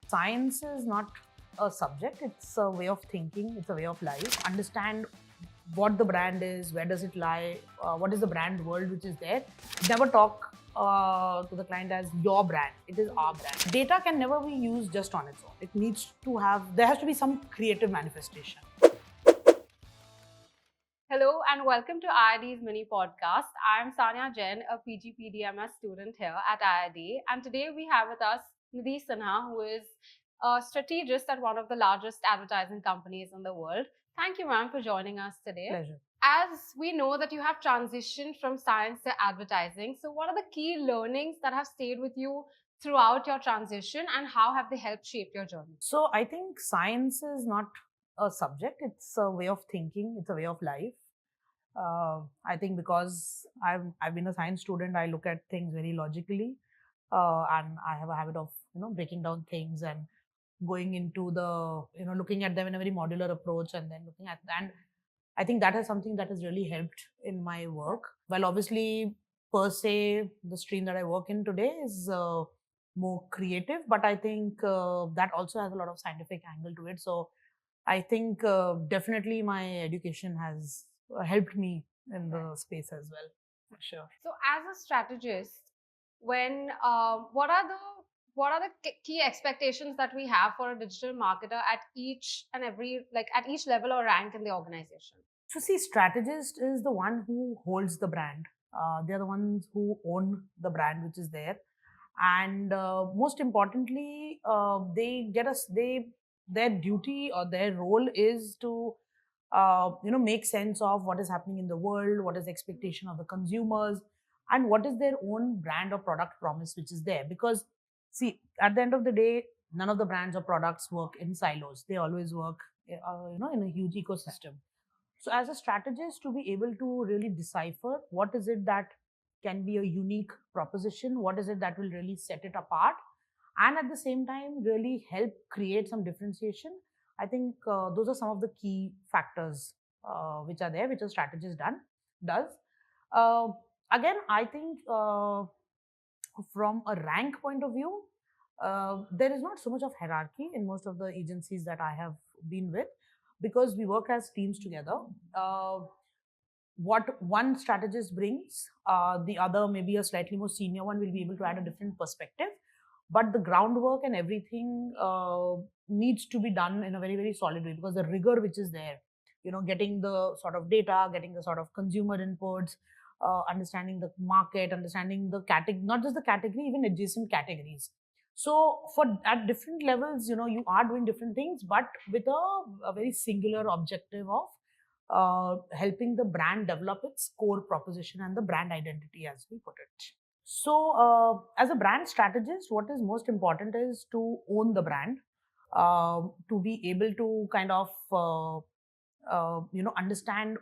Science is not a subject, it's a way of thinking, it's a way of life. Understand what the brand is, where does it lie, what is the brand world which is there. Never talk to the client as your brand, it is our brand. Data can never be used just on its own. It needs to have, there has to be some creative manifestation. Hello and welcome to IID's mini podcast. I'm Sanya Jain, a PG PDMS student here at IID, and today we have with us Nidhi Sinha, who is a strategist at one of the largest advertising companies in the world. Thank you, ma'am, for joining us today. Pleasure. As we know that you have transitioned from science to advertising, so what are the key learnings that have stayed with you throughout your transition, and how have they helped shape your journey? So I think science is not a subject, it's a way of thinking, it's a way of life. I think because I've been a science student, I look at things very logically, and I have a habit of breaking down things and going into the looking at them in a very modular approach, and then looking at and I think that is something that has really helped in my work. Well, obviously, per se, the stream that I work in today is more creative, but I think that also has a lot of scientific angle to it. So I think definitely my education has helped me in the space as well, for sure. So, as a strategist, when what are the key expectations that we have for a digital marketer at each and every at each level or rank in the organization? So, see, strategist is the one who holds the brand. They're the ones who own the brand which is there, and most importantly, they get us. Their duty or their role is to make sense of what is happening in the world, what is the expectation of the consumers, and what is their own brand or product promise which is there. Because see, at the end of the day, none of the brands or products work in silos. They always work in a huge ecosystem. So as a strategist, to be able to really decipher what is it that can be a unique proposition, what is it that will really set it apart, and at the same time really help create some differentiation. I think those are some of the key factors which are there, which a strategist does. Uh, Again, I think from a rank point of view, there is not so much of hierarchy in most of the agencies that I have been with, because we work as teams together. Uh, what one strategist brings, the other, maybe a slightly more senior one, will be able to add a different perspective. But the groundwork and everything needs to be done in a very, very solid way, because the rigor which is there, getting the sort of data, getting the sort of consumer inputs, understanding the market, understanding the category, not just the category, even adjacent categories. So for at different levels, you are doing different things, but with a very singular objective of helping the brand develop its core proposition and the brand identity, as we put it. So, as a brand strategist, what is most important is to own the brand, to be able to kind of understand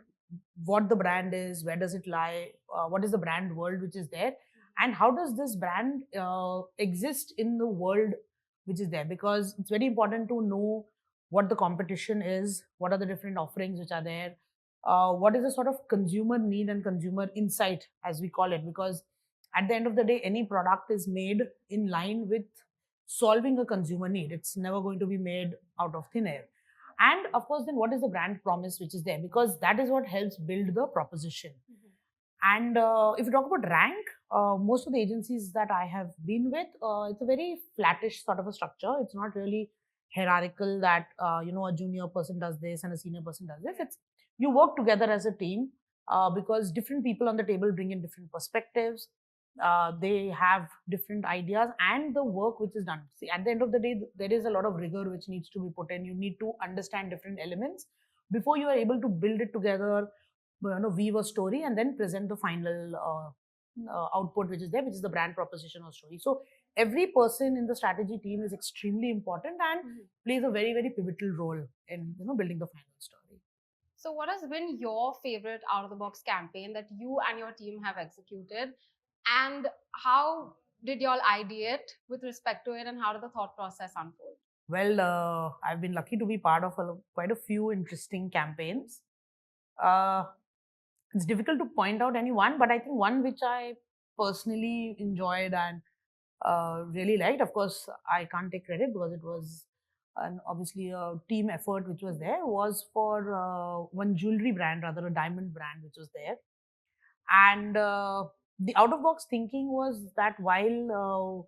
what the brand is, where does it lie, what is the brand world which is there, and how does this brand exist in the world which is there. Because it's very important to know what the competition is, what are the different offerings which are there, what is the sort of consumer need and consumer insight, as we call it. Because at the end of the day, any product is made in line with solving a consumer need. It's never going to be made out of thin air. And of course, then what is the brand promise which is there? Because that is what helps build the proposition. And if you talk about rank, most of the agencies that I have been with, it's a very flattish sort of a structure. It's not really hierarchical that a junior person does this and a senior person does this. It's you work together as a team, because different people on the table bring in different perspectives. They have different ideas, and the work which is done. See, at the end of the day, there is a lot of rigor which needs to be put in. You need to understand different elements before you are able to build it together, weave a story, and then present the final output which is there, which is the brand proposition or story. So every person in the strategy team is extremely important and plays a very, very pivotal role in building the final story. So, what has been your favorite out of the box campaign that you and your team have executed? And how did y'all ideate with respect to it, and how did the thought process unfold? Well, I've been lucky to be part of quite a few interesting campaigns. Uh, it's difficult to point out any one, but I think one which I personally enjoyed and really liked. Of course, I can't take credit because it was obviously a team effort which was there. Was for one jewelry brand, rather a diamond brand, which was there. And the out of box thinking was that while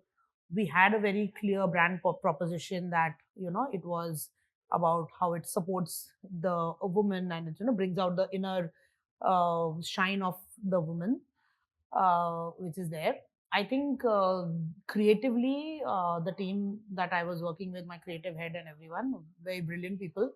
we had a very clear brand proposition that it was about how it supports the a woman, and it brings out the inner shine of the woman, which is there. I think creatively, the team that I was working with, my creative head and everyone, very brilliant people,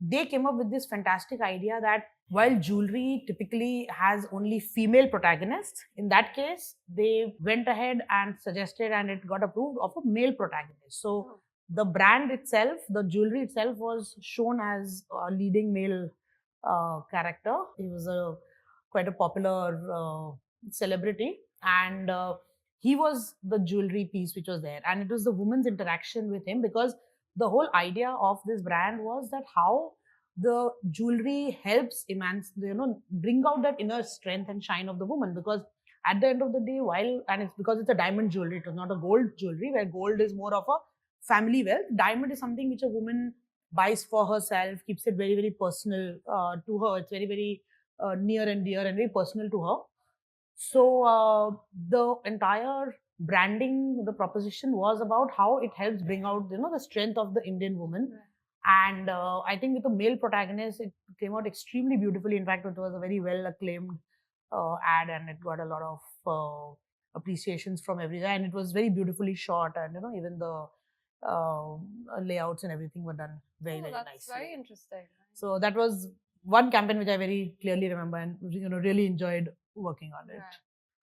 they came up with this fantastic idea that while jewelry typically has only female protagonists, in that case, they went ahead and suggested, and it got approved, of a male protagonist. So the brand itself, the jewelry itself, was shown as a leading male character. He was a quite a popular celebrity, and he was the jewelry piece which was there, and it was the woman's interaction with him, because the whole idea of this brand was that how the jewelry helps bring out that inner strength and shine of the woman, because at the end of the day, while and it's because it's a diamond jewelry, it was not a gold jewelry, where gold is more of a family wealth. Diamond is something which a woman buys for herself, keeps it very very personal to her. It's very very near and dear and very personal to her. So the entire branding, the proposition was about how it helps bring out the strength of the Indian woman. And I think with the male protagonist, it came out extremely beautifully. In fact, it was a very well acclaimed ad, and it got a lot of appreciations from everywhere. And it was very beautifully shot, and even the layouts and everything were done very very That's nicely. very interesting. So that was one campaign which I very clearly remember, and really enjoyed working on it. Right.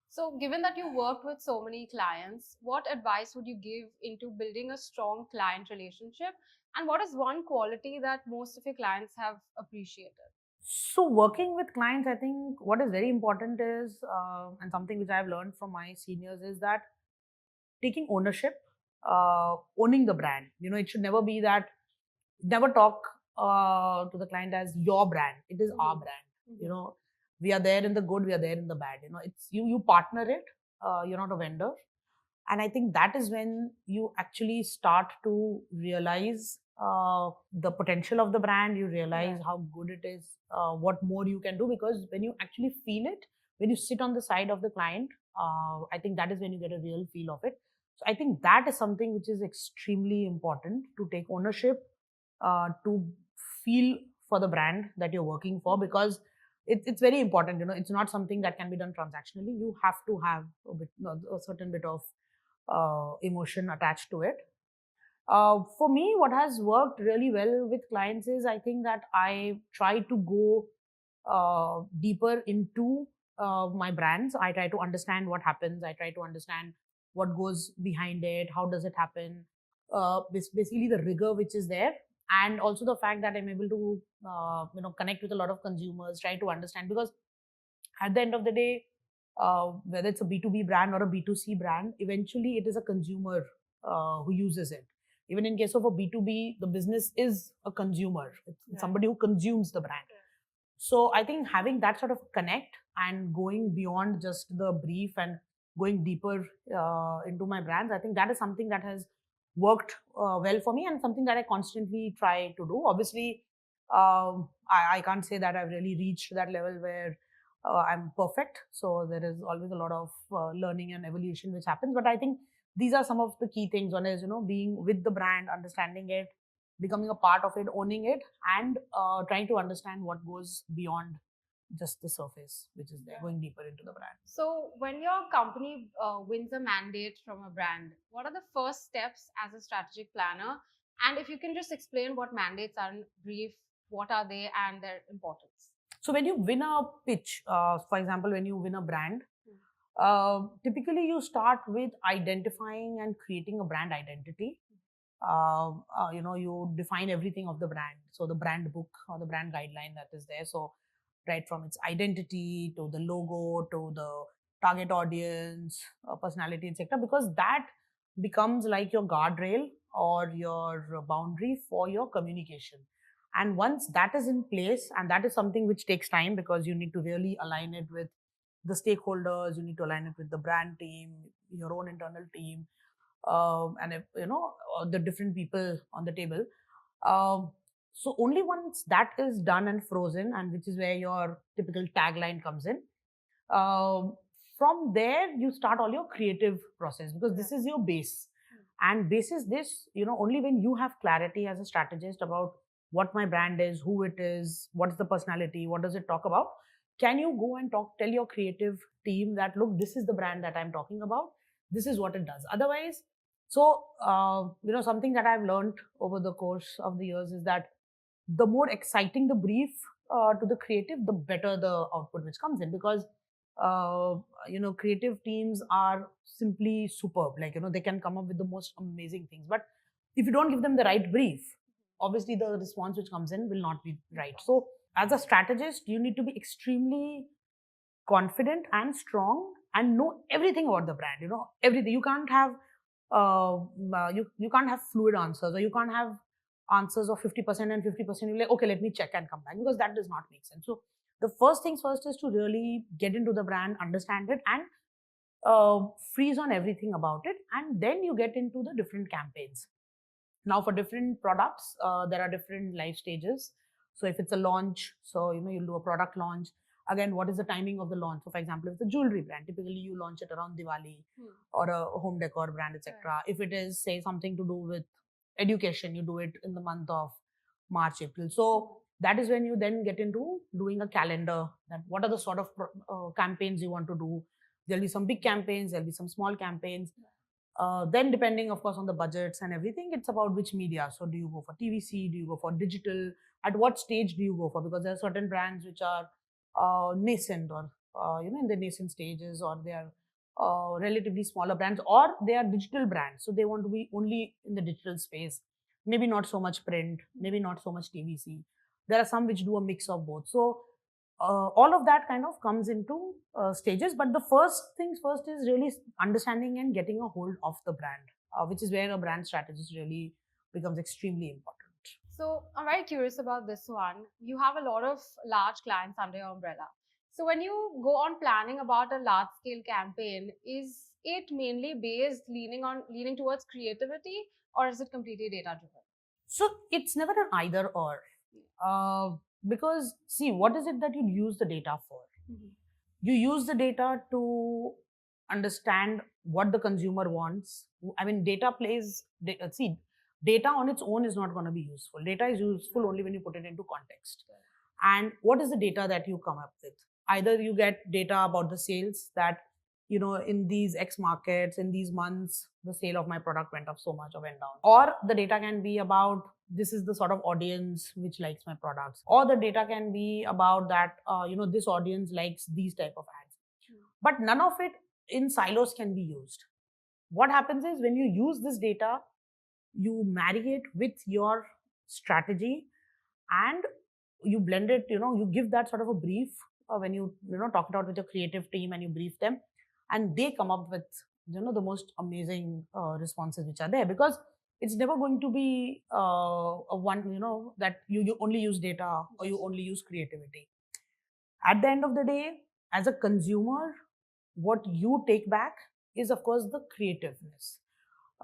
So, given that you worked with so many clients, what advice would you give into building a strong client relationship? And what is one quality that most of your clients have appreciated? So working with clients, I think what is very important is, and something which I've learned from my seniors, is that taking ownership, owning the brand. It should never be that, never talk to the client as your brand. It is our brand. We are there in the good, we are there in the bad. It's you partner it. You're not a vendor. And I think that is when you actually start to realize the potential of the brand. You realize how good it is, what more you can do, because when you actually feel it, when you sit on the side of the client, I think that is when you get a real feel of it. So I think that is something which is extremely important, to take ownership, to feel for the brand that you're working for, because it's very important. It's not something that can be done transactionally. You have to have a certain bit of emotion attached to it. For me, what has worked really well with clients is, I think that I try to go deeper into my brands. I try to understand what happens. I try to understand what goes behind it. How does it happen? Basically, the rigor which is there, and also the fact that I'm able to connect with a lot of consumers. Try to understand, because at the end of the day, whether it's a B2B brand or a B2C brand, eventually it is a consumer who uses it. Even in case of a B2B, the business is a consumer. It's somebody who consumes the brand. So I think having that sort of connect and going beyond just the brief and going deeper into my brands, I think that is something that has worked well for me, and something that I constantly try to do. Obviously, I can't say that I've really reached that level where I'm perfect. So there is always a lot of learning and evolution which happens. But I think these are some of the key things. One is, being with the brand, understanding it, becoming a part of it, owning it, and trying to understand what goes beyond just the surface, which is there, going deeper into the brand. So, when your company wins a mandate from a brand, what are the first steps as a strategic planner? And if you can just explain what mandates are in brief, what are they and their importance? So when you win a pitch, for example, when you win a brand, typically you start with identifying and creating a brand identity. You define everything of the brand. So the brand book or the brand guideline that is there. So right from its identity to the logo to the target audience, personality, etc. Because that becomes like your guardrail or your boundary for your communication. And once that is in place, and that is something which takes time, because you need to really align it with the stakeholders, you need to align it with the brand team, your own internal team, and if, the different people on the table. Um, so only once that is done and frozen, and which is where your typical tagline comes in. Um, from there, you start all your creative process, because this is your base. And basis this, only when you have clarity as a strategist about what my brand is, who it is, what's the personality, what does it talk about, can you go and tell your creative team that, look, this is the brand that I'm talking about, this is what it does. Otherwise, so something that I've learned over the course of the years is that the more exciting the brief to the creative, the better the output which comes in, because uh, creative teams are simply superb. Like, they can come up with the most amazing things, but if you don't give them the right brief, obviously the response which comes in will not be right. So as a strategist, you need to be extremely confident and strong and know everything about the brand, everything. You can't have you can't have fluid answers, or you can't have answers of 50% and 50%. You're like, okay, let me check and come back, because that does not make sense. So the first things first is to really get into the brand, understand it, and freeze on everything about it, and then you get into the different campaigns. Now, for different products, there are different life stages. So if it's a launch, so you'll do a product launch. Again, what is the timing of the launch? So for example, if it's a jewelry brand, typically you launch it around Diwali, or a home decor brand, etc. Right. If it is, say, something to do with education, you do it in the month of March, April. So that is when you then get into doing a calendar, that what are the sort of campaigns you want to do. There'll be some big campaigns, there'll be some small campaigns. Then, depending, of course, on the budgets and everything, it's about which media. So, do you go for TVC? Do you go for digital? At what stage do you go for? Because there are certain brands which are nascent, or in the nascent stages, or they are relatively smaller brands, or they are digital brands. So they want to be only in the digital space. Maybe not so much print, maybe not so much TVC. There are some which do a mix of both. So all of that kind of comes into stages. But the first things first is really understanding and getting a hold of the brand, which is where a brand strategist really becomes extremely important. So I'm very curious about this one. You have a lot of large clients under your umbrella. So when you go on planning about a large scale campaign, is it mainly based leaning towards creativity, or is it completely data driven? So it's never an either or. Because see, what is it that you use the data for? You use the data to understand what the consumer wants. I mean, data plays, see, data on its own is not going to be useful. Data is useful only when you put it into context. And what is the data that you come up with? Either you get data about the sales, that in these X markets, in these months, the sale of my product went up so much or went down. Or the data can be about, this is the sort of audience which likes my products. Or the data can be about that, this audience likes these type of ads. But none of it in silos can be used. What happens is, when you use this data, you marry it with your strategy, and you blend it, you give that sort of a brief when you talk it out with your creative team, and you brief them, and they come up with the most amazing responses which are there. Because it's never going to be a one, that you only use data, or you only use creativity. At the end of the day, as a consumer, what you take back is, of course, the creativeness.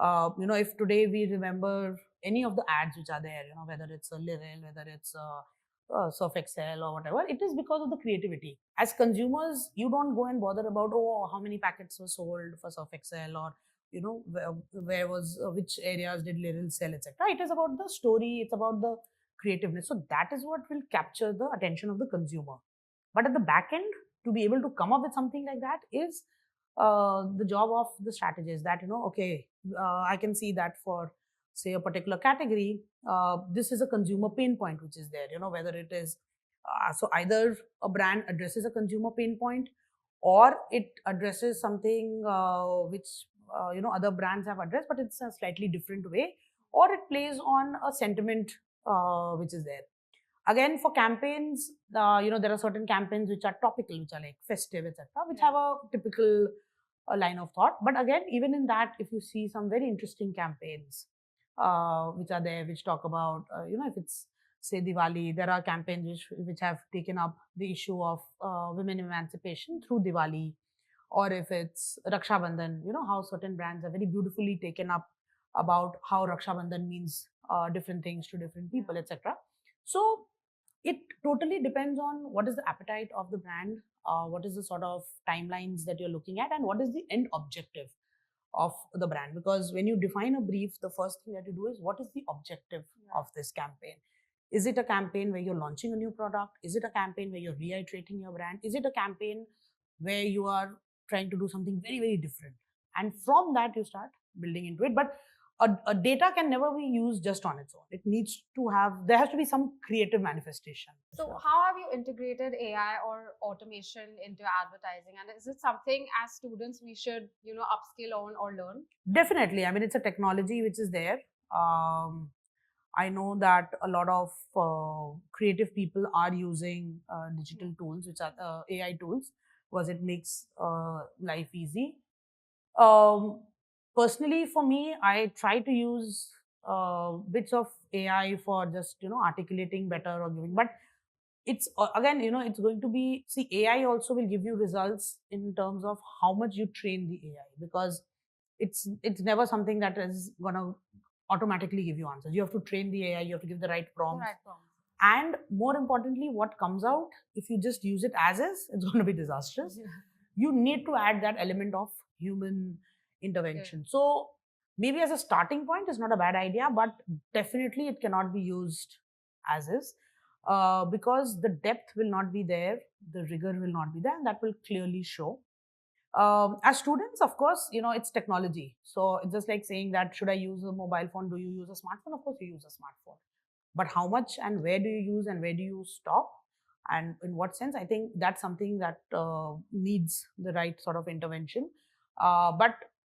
If today we remember any of the ads which are there, whether it's a Liril, whether it's a Surf Excel or whatever, it is because of the creativity. As consumers, you don't go and bother about, oh, how many packets were sold for Surf Excel, or where was which areas did Liril sell, etc. It is about the story, it's about the creativeness. So that is what will capture the attention of the consumer. But at the back end, to be able to come up with something like that is the job of the strategist. That okay, I can see that for, say, a particular category, this is a consumer pain point which is there. Whether it is so either a brand addresses a consumer pain point, or it addresses something which other brands have addressed, but it's a slightly different way, or it plays on a sentiment which is there. Again, for campaigns, there are certain campaigns which are topical, which are like festive, etc., which have a typical line of thought. But again, even in that, if you see some very interesting campaigns which are there, which talk about, if it's, say, Diwali, there are campaigns which have taken up the issue of women emancipation through Diwali. or if it's Raksha Bandhan, how certain brands are very beautifully taken up about how Raksha Bandhan means different things to different people, etc. So it totally depends on what is the appetite of the brand, what is the sort of timelines that you're looking at, and what is the end objective of the brand. Because when you define a brief, the first thing that you do is what is the objective of this campaign? Is it a campaign where you're launching a new product? Is it a campaign where you're reiterating your brand? Is it a campaign where you are trying to do something very, very different? And from that, you start building into it. But a data can never be used just on its own. It needs to there has to be some creative manifestation. So, how have you integrated AI or automation into advertising? And is it something as students we should, upskill on or learn? Definitely. I mean, it's a technology which is there. I know that a lot of creative people are using digital tools, which are AI tools, because it makes life easy. Personally, for me, I try to use bits of AI for just articulating better or giving, but it's again it's going to be, see, AI also will give you results in terms of how much you train the AI, because it's never something that is gonna automatically give you answers. You have to train the AI, you have to give the right prompts. And more importantly, what comes out, if you just use it as is, it's going to be disastrous. You need to add that element of human intervention. So maybe as a starting point, it's not a bad idea, but definitely it cannot be used as is, because the depth will not be there, the rigor will not be there, and that will clearly show. As students, of course, it's technology. So it's just like saying that, should I use a mobile phone? Do you use a smartphone? Of course, you use a smartphone. But how much and where do you use and where do you stop? And in what sense? I think that's something that needs the right sort of intervention. But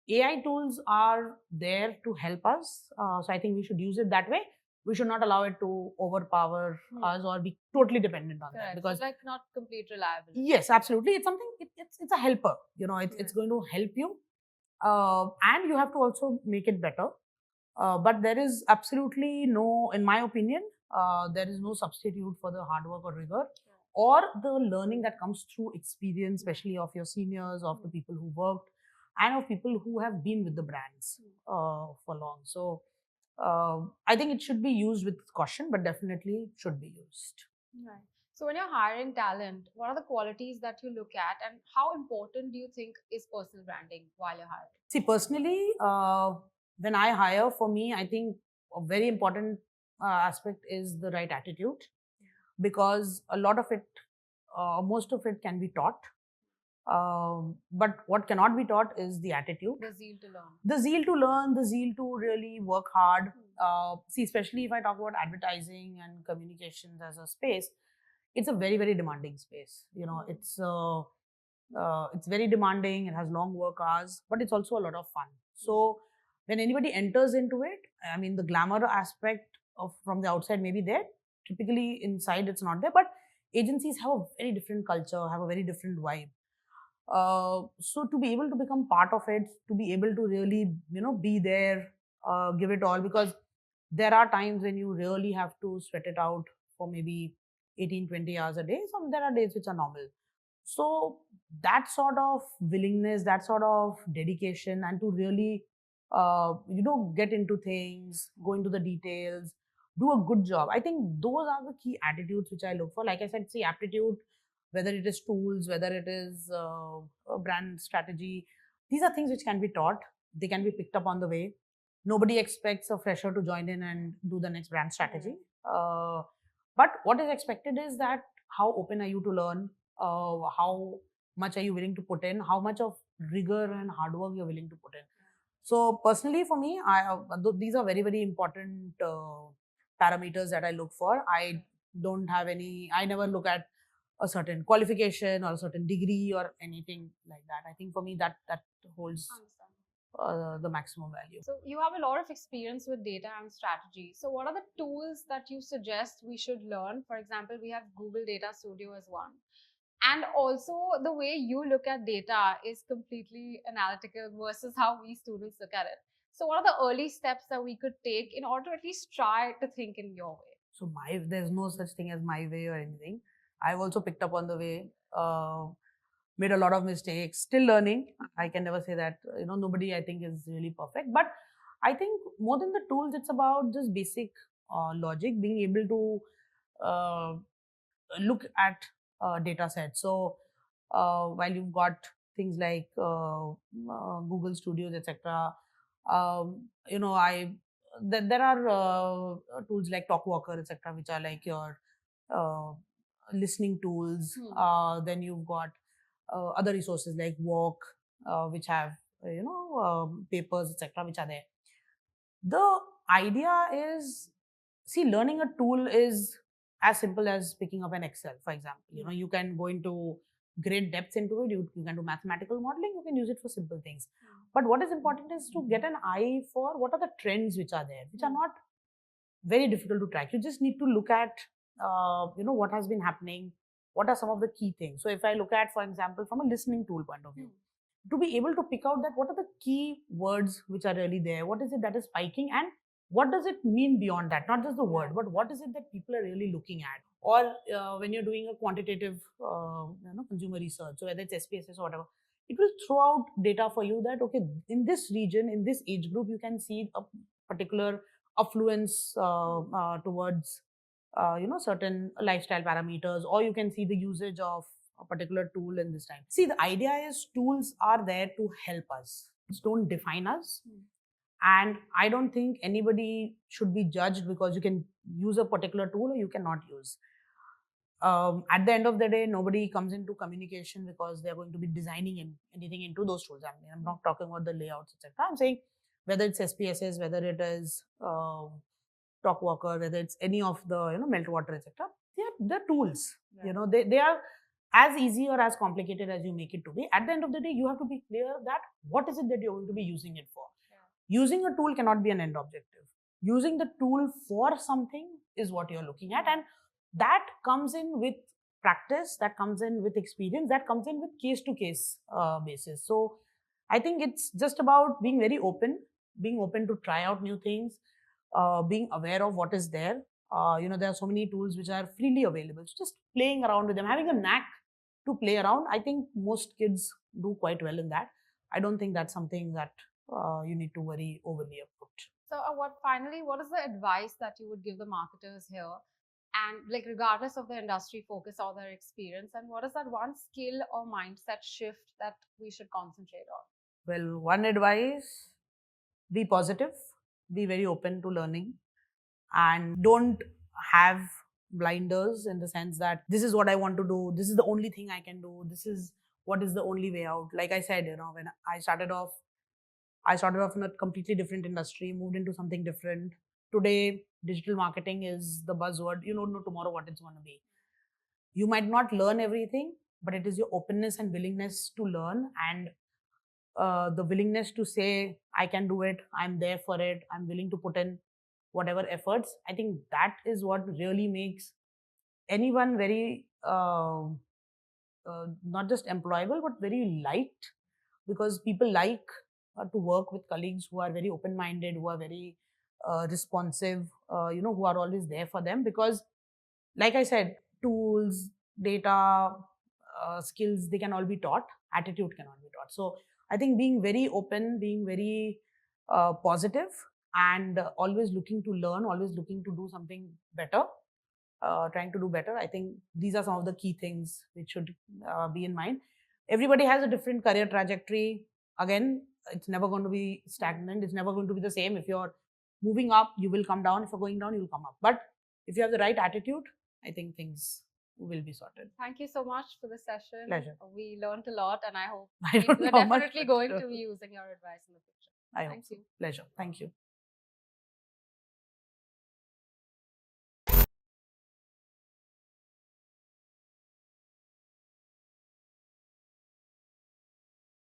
AI tools are there to help us. So I think we should use it that way. We should not allow it to overpower us or be totally dependent on that. Because like not complete reliable. Yes, absolutely. It's something, it's a helper. It's going to help you. And you have to also make it better. But there is absolutely no, in my opinion, there is no substitute for the hard work or rigor or the learning that comes through experience, especially of your seniors, of the people who worked, and of people who have been with the brands for long. So I think it should be used with caution, but definitely should be used. Right. So when you're hiring talent, what are the qualities that you look at, and how important do you think is personal branding while you're hiring? See, personally, when I hire, for me, I think a very important aspect is the right attitude, because a lot of it, most of it can be taught. But what cannot be taught is the attitude. The zeal to learn. The zeal to learn, the zeal to really work hard. See, especially if I talk about advertising and communications as a space, it's a very, very demanding space. It's very demanding. It has long work hours, but it's also a lot of fun. So when anybody enters into it, I mean, the glamour aspect of from the outside may be there. Typically inside, it's not there. But agencies have a very different culture, have a very different vibe. So to be able to become part of it, to be able to really, be there, give it all, because there are times when you really have to sweat it out for maybe 18, 20 hours a day. Some there are days which are normal. So that sort of willingness, that sort of dedication, and to really, get into things, go into the details, do a good job. I think those are the key attitudes which I look for. Like I said, see, aptitude, whether it is tools, whether it is a brand strategy, these are things which can be taught. They can be picked up on the way. Nobody expects a fresher to join in and do the next brand strategy. But what is expected is that how open are you to learn, how much are you willing to put in, how much of rigor and hard work you're willing to put in. So personally, for me, these are very, very important parameters that I look for. I don't have any, I never look at a certain qualification or a certain degree or anything like that. I think for me that holds the maximum value. So you have a lot of experience with data and strategy. So what are the tools that you suggest we should learn? For example, we have Google Data Studio as one. And also the way you look at data is completely analytical versus how we students look at it. So what are the early steps that we could take in order to at least try to think in your way? So there's no such thing as my way or anything. I've also picked up on the way. made a lot of mistakes, still learning. I can never say that, nobody I think is really perfect. But I think more than the tools, it's about just basic logic, being able to look at data sets. So while you've got things like Google Studios, etc., there are tools like Talkwalker, etc., which are like your uh, listening tools. Then you've got other resources like Walk, which have papers, etc., which are there. The idea is, see, learning a tool is as simple as picking up an Excel, for example. You can go into great depths into it. You can do mathematical modeling. You can use it for simple things. But what is important is to get an eye for what are the trends which are there, which are not very difficult to track. You just need to look at, what has been happening. What are some of the key things? So if I look at, for example, from a listening tool point of view, to be able to pick out that what are the key words which are really there, what is it that is spiking, and what does it mean beyond that, not just the word, but what is it that people are really looking at. Or when you're doing a quantitative consumer research, so whether it's SPSS or whatever, it will throw out data for you that, okay, in this region, in this age group, you can see a particular affluence towards certain lifestyle parameters, or you can see the usage of a particular tool in this time. See, the idea is tools are there to help us. Don't define us. And I don't think anybody should be judged because you can use a particular tool or you cannot use. At the end of the day, nobody comes into communication because they're going to be designing anything into those tools. I mean, I'm not talking about the layouts, etc. I'm saying whether it's SPSS, whether it is Talkwalker, whether it's any of the Meltwater, etc. They're tools. Right. They are as easy or as complicated as you make it to be. At the end of the day, you have to be clear that what is it that you're going to be using it for. Yeah. Using a tool cannot be an end objective. Using the tool for something is what you're looking at, and that comes in with practice, that comes in with experience, that comes in with case to case basis. So I think it's just about being very open, being open to try out new things, being aware of what is there. There are so many tools which are freely available. So just playing around with them, having a knack to play around. I think most kids do quite well in that. I don't think that's something that you need to worry overly about. So, what is the advice that you would give the marketers here? And like, regardless of the industry focus or their experience, and what is that one skill or mindset shift that we should concentrate on? Well, one advice: be positive, be very open to learning, and don't have blinders in the sense that this is what I want to do, this is the only thing I can do, this is what is the only way out. Like I said, when I started off in a completely different industry, moved into something different. Today, digital marketing is the buzzword. You don't know tomorrow what it's going to be. You might not learn everything, but it is your openness and willingness to learn, and the willingness to say, I can do it, I'm there for it, I'm willing to put in whatever efforts. I think that is what really makes anyone very not just employable, but very liked, because people like to work with colleagues who are very open-minded, who are very responsive, who are always there for them. Because, like I said, tools, data, skills, they can all be taught. Attitude cannot be taught. So I think being very open, being very positive, and always looking to learn, always looking to do something better, trying to do better. I think these are some of the key things which should be in mind. Everybody has a different career trajectory. Again, it's never going to be stagnant. It's never going to be the same. If you're moving up, you will come down. If you're going down, you'll come up. But if you have the right attitude, I think things will be sorted. Thank you so much for the session. Pleasure. We learned a lot, and I hope we're definitely going to be using your advice in the future. Thank you. Pleasure. Thank you.